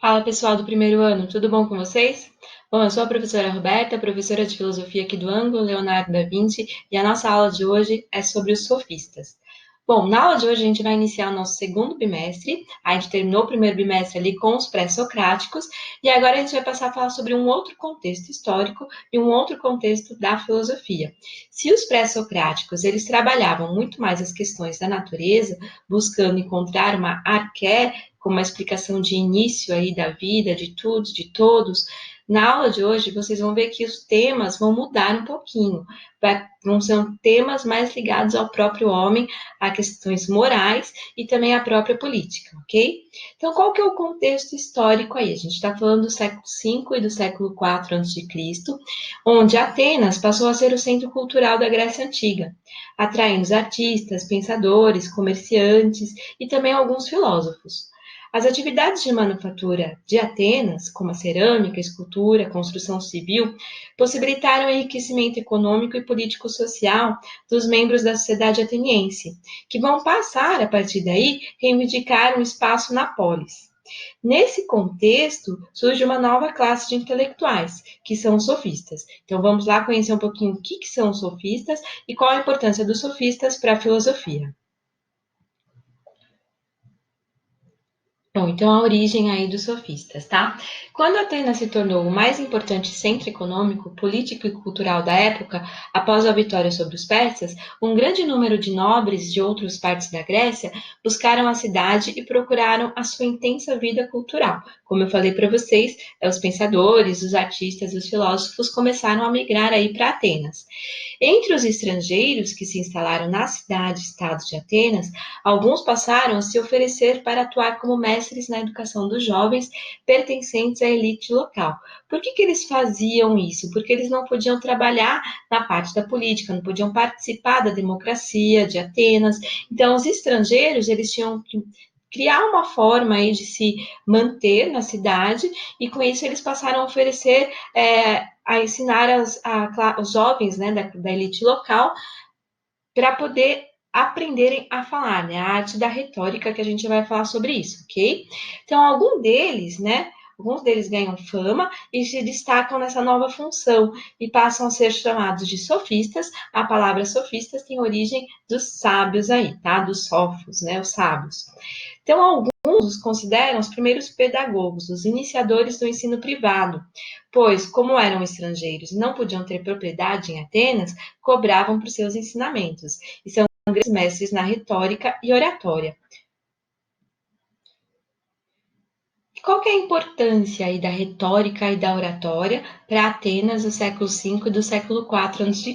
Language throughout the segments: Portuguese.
Fala pessoal do primeiro ano, tudo bom com vocês? Bom, eu sou a professora Roberta, professora de filosofia aqui do ângulo Leonardo da Vinci, e a nossa aula de hoje é sobre os sofistas. Bom, na aula de hoje a gente vai iniciar o nosso segundo bimestre, a gente terminou o primeiro bimestre ali com os pré-socráticos, e agora a gente vai passar a falar sobre um outro contexto histórico e um outro contexto da filosofia. Se os pré-socráticos, eles trabalhavam muito mais as questões da natureza, buscando encontrar uma arqué com uma explicação de início aí da vida, de tudo, de todos, na aula de hoje vocês vão ver que os temas vão mudar um pouquinho. Vão ser temas mais ligados ao próprio homem, a questões morais e também à própria política, ok? Então, qual que é o contexto histórico aí? A gente está falando do século V e do século IV a.C., onde Atenas passou a ser o centro cultural da Grécia Antiga, atraindo os artistas, pensadores, comerciantes e também alguns filósofos. As atividades de manufatura de Atenas, como a cerâmica, a escultura, a construção civil, possibilitaram o enriquecimento econômico e político-social dos membros da sociedade ateniense, que vão passar, a partir daí, reivindicar um espaço na polis. Nesse contexto, surge uma nova classe de intelectuais, que são os sofistas. Então, vamos lá conhecer um pouquinho o que são os sofistas e qual a importância dos sofistas para a filosofia. Bom, então a origem aí dos sofistas, tá? Quando Atenas se tornou o mais importante centro econômico, político e cultural da época, após a vitória sobre os persas, um grande número de nobres de outras partes da Grécia buscaram a cidade e procuraram a sua intensa vida cultural. Como eu falei para vocês, os pensadores, os artistas, os filósofos começaram a migrar aí para Atenas. Entre os estrangeiros que se instalaram na cidade-estado de Atenas, alguns passaram a se oferecer para atuar como mestres na educação dos jovens pertencentes à elite local. Por que eles faziam isso? Porque eles não podiam trabalhar na parte da política, não podiam participar da democracia de Atenas. Então, os estrangeiros, eles tinham que criar uma forma aí de se manter na cidade, e com isso eles passaram a oferecer, a ensinar os jovens, né, da elite local, para poder aprenderem a falar, né? A arte da retórica, que a gente vai falar sobre isso, ok? Então, alguns deles ganham fama e se destacam nessa nova função e passam a ser chamados de sofistas. A palavra sofistas tem origem dos sábios aí, tá? Dos sófos, né? Os sábios. Então, alguns os consideram os primeiros pedagogos, os iniciadores do ensino privado, pois, como eram estrangeiros e não podiam ter propriedade em Atenas, cobravam por seus ensinamentos, e são grandes mestres na retórica e oratória. Qual que é a importância aí da retórica e da oratória para Atenas do século V e do século IV a.C.?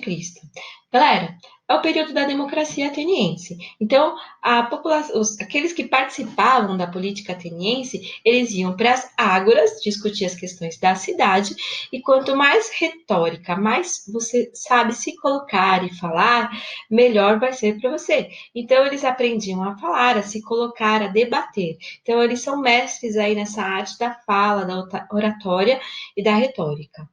Galera, é o período da democracia ateniense. Então, a população, aqueles que participavam da política ateniense, eles iam para as ágoras discutir as questões da cidade, e quanto mais retórica, mais você sabe se colocar e falar, melhor vai ser para você. Então, eles aprendiam a falar, a se colocar, a debater. Então, eles são mestres aí nessa arte da fala, da oratória e da retórica.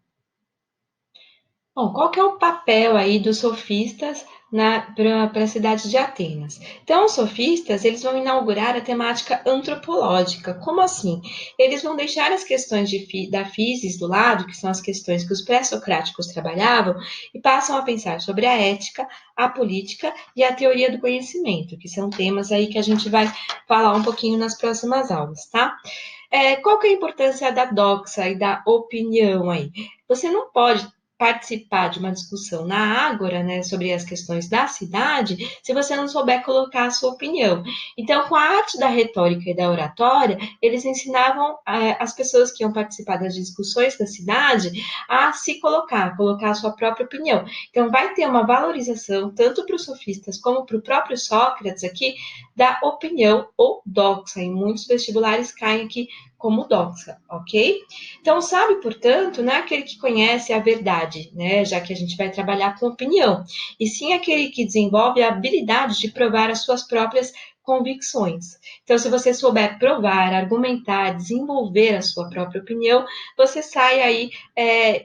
Bom, qual que é o papel aí dos sofistas para a cidade de Atenas? Então, os sofistas, eles vão inaugurar a temática antropológica. Como assim? Eles vão deixar as questões da physis do lado, que são as questões que os pré-socráticos trabalhavam, e passam a pensar sobre a ética, a política e a teoria do conhecimento, que são temas aí que a gente vai falar um pouquinho nas próximas aulas, tá? Qual que é a importância da doxa e da opinião aí? Você não pode participar de uma discussão na Ágora, né, sobre as questões da cidade, se você não souber colocar a sua opinião. Então, com a arte da retórica e da oratória, eles ensinavam as pessoas que iam participar das discussões da cidade a se colocar a sua própria opinião. Então, vai ter uma valorização, tanto para os sofistas como para o próprio Sócrates aqui, da opinião ou doxa. Em muitos vestibulares caem aqui como doxa, ok? Então, sabe, portanto, não é aquele que conhece a verdade, né? Já que a gente vai trabalhar com opinião, e sim aquele que desenvolve a habilidade de provar as suas próprias convicções. Então, se você souber provar, argumentar, desenvolver a sua própria opinião, você sai aí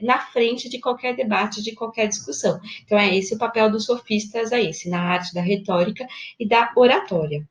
na frente de qualquer debate, de qualquer discussão. Então, é esse o papel dos sofistas, é esse, na arte da retórica e da oratória.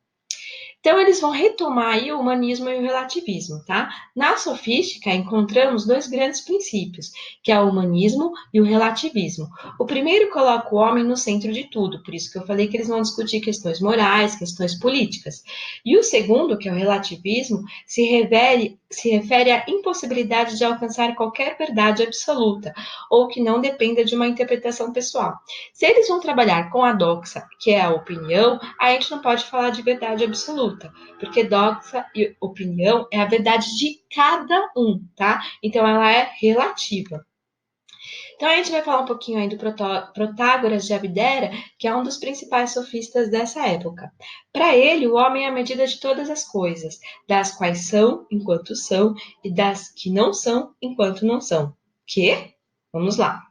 Então, eles vão retomar aí o humanismo e o relativismo, tá? Na sofística, encontramos dois grandes princípios, que é o humanismo e o relativismo. O primeiro coloca o homem no centro de tudo, por isso que eu falei que eles vão discutir questões morais, questões políticas. E o segundo, que é o relativismo, se refere à impossibilidade de alcançar qualquer verdade absoluta, ou que não dependa de uma interpretação pessoal. Se eles vão trabalhar com a doxa, que é a opinião, a gente não pode falar de verdade absoluta, porque doxa e opinião é a verdade de cada um, tá? Então ela é relativa. Então a gente vai falar um pouquinho aí do Protágoras de Abdera, que é um dos principais sofistas dessa época. Para ele, o homem é a medida de todas as coisas, das quais são enquanto são e das que não são enquanto não são. Que? Vamos lá.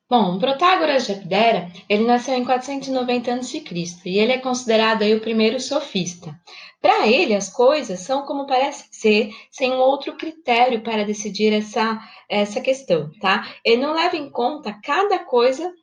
Bom, o Protágoras de Abdera, ele nasceu em 490 a.C. e ele é considerado aí o primeiro sofista. Para ele, as coisas são como parecem ser, sem um outro critério para decidir essa questão, tá? Ele não leva em conta cada coisa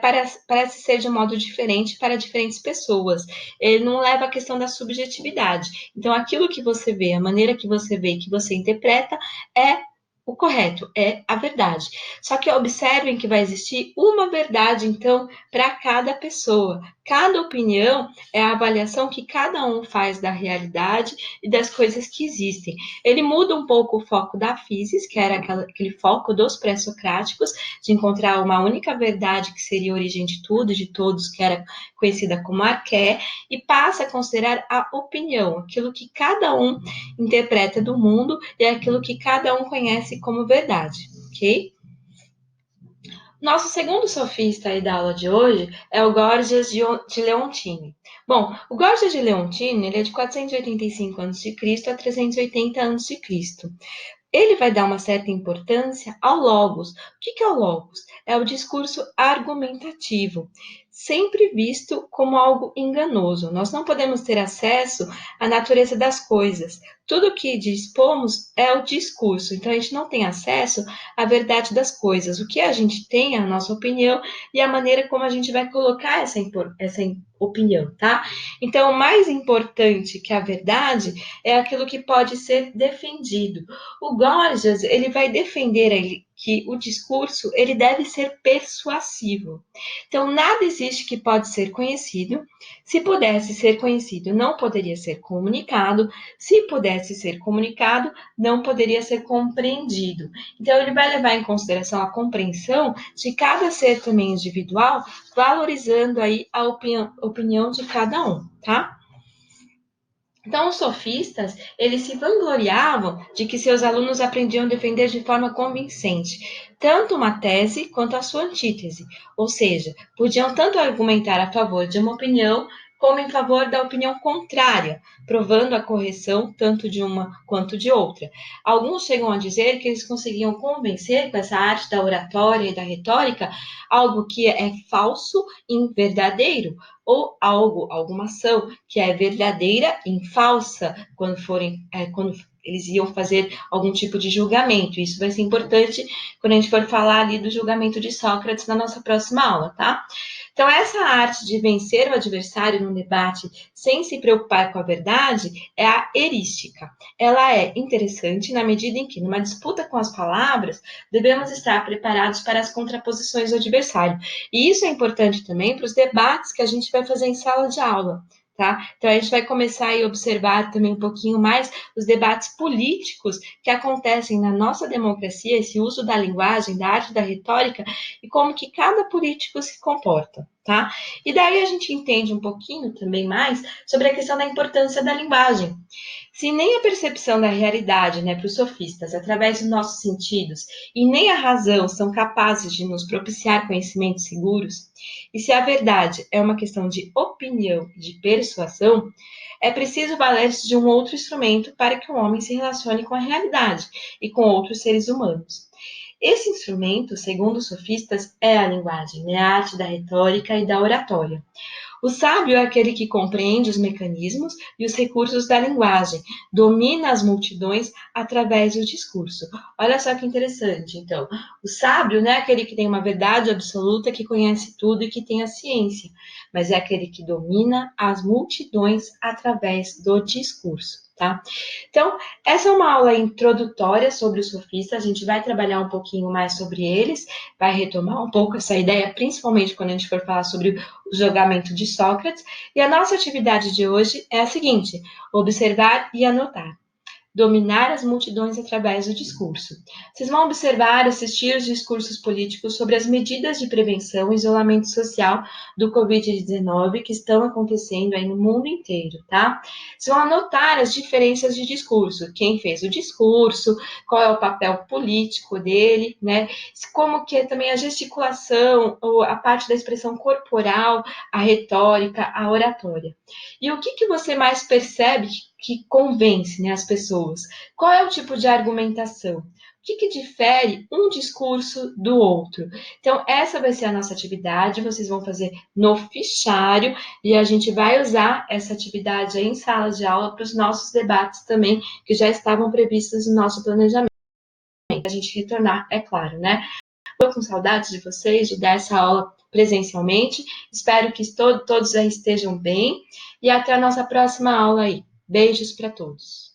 parece ser de um modo diferente para diferentes pessoas. Ele não leva a questão da subjetividade. Então, aquilo que você vê, a maneira que você vê, que você interpreta, é o correto, é a verdade. Só que observem que vai existir uma verdade, então, para cada pessoa. Cada opinião é a avaliação que cada um faz da realidade e das coisas que existem. Ele muda um pouco o foco da physis, que era aquele foco dos pré-socráticos, de encontrar uma única verdade que seria a origem de tudo, de todos, que era conhecida como arqué, e passa a considerar a opinião, aquilo que cada um interpreta do mundo e aquilo que cada um conhece como verdade, ok? Nosso segundo sofista aí da aula de hoje é o Gorgias de Leontini. Bom, o Gorgias de Leontini ele é de 485 a.C. a 380 a.C. Ele vai dar uma certa importância ao logos. O que é o logos? É o discurso argumentativo, sempre visto como algo enganoso. Nós não podemos ter acesso à natureza das coisas. Tudo que dispomos é o discurso, então a gente não tem acesso à verdade das coisas. O que a gente tem é a nossa opinião e a maneira como a gente vai colocar essa opinião, tá? Então, o mais importante que a verdade é aquilo que pode ser defendido. O Gorgias, ele vai defender que o discurso ele deve ser persuasivo. Então, nada existe que pode ser conhecido. Se pudesse ser conhecido, não poderia ser comunicado. Se pudesse ser comunicado, não poderia ser compreendido. Então, ele vai levar em consideração a compreensão de cada ser também individual, valorizando aí a opinião de cada um, tá? Então, os sofistas, eles se vangloriavam de que seus alunos aprendiam a defender de forma convincente tanto uma tese quanto a sua antítese, ou seja, podiam tanto argumentar a favor de uma opinião como em favor da opinião contrária, provando a correção tanto de uma quanto de outra. Alguns chegam a dizer que eles conseguiam convencer com essa arte da oratória e da retórica algo que é falso em verdadeiro, ou alguma ação que é verdadeira em falsa quando eles iam fazer algum tipo de julgamento. Isso vai ser importante quando a gente for falar ali do julgamento de Sócrates na nossa próxima aula, tá? Então, essa arte de vencer o adversário num debate sem se preocupar com a verdade é a erística. Ela é interessante na medida em que, numa disputa com as palavras, devemos estar preparados para as contraposições do adversário. E isso é importante também para os debates que a gente vai fazer em sala de aula. Tá? Então, a gente vai começar a observar também um pouquinho mais os debates políticos que acontecem na nossa democracia, esse uso da linguagem, da arte da retórica e como que cada político se comporta, tá? E daí a gente entende um pouquinho também mais sobre a questão da importância da linguagem. Se nem a percepção da realidade, né, para os sofistas, através dos nossos sentidos, e nem a razão são capazes de nos propiciar conhecimentos seguros, e se a verdade é uma questão de opinião, de persuasão, é preciso valer-se de um outro instrumento para que o homem se relacione com a realidade e com outros seres humanos. Esse instrumento, segundo os sofistas, é a linguagem, né? A arte da retórica e da oratória. O sábio é aquele que compreende os mecanismos e os recursos da linguagem, domina as multidões através do discurso. Olha só que interessante, então. O sábio não é aquele que tem uma verdade absoluta, que conhece tudo e que tem a ciência, mas é aquele que domina as multidões através do discurso, tá? Então, essa é uma aula introdutória sobre os sofistas, a gente vai trabalhar um pouquinho mais sobre eles, vai retomar um pouco essa ideia, principalmente quando a gente for falar sobre o julgamento de Sócrates, e a nossa atividade de hoje é a seguinte: observar e anotar. Dominar as multidões através do discurso. Vocês vão observar, assistir os discursos políticos sobre as medidas de prevenção e isolamento social do Covid-19 que estão acontecendo aí no mundo inteiro, tá? Vocês vão anotar as diferenças de discurso, quem fez o discurso, qual é o papel político dele, né? Como que é também a gesticulação, ou a parte da expressão corporal, a retórica, a oratória. E o que você mais percebe que convence, né, as pessoas? Qual é o tipo de argumentação? O que difere um discurso do outro? Então, essa vai ser a nossa atividade, vocês vão fazer no fichário e a gente vai usar essa atividade aí em sala de aula para os nossos debates também, que já estavam previstos no nosso planejamento. A gente retornar, é claro, né? Estou com saudades de vocês, de dar essa aula presencialmente. Espero que todos aí estejam bem e até a nossa próxima aula aí. Beijos para todos.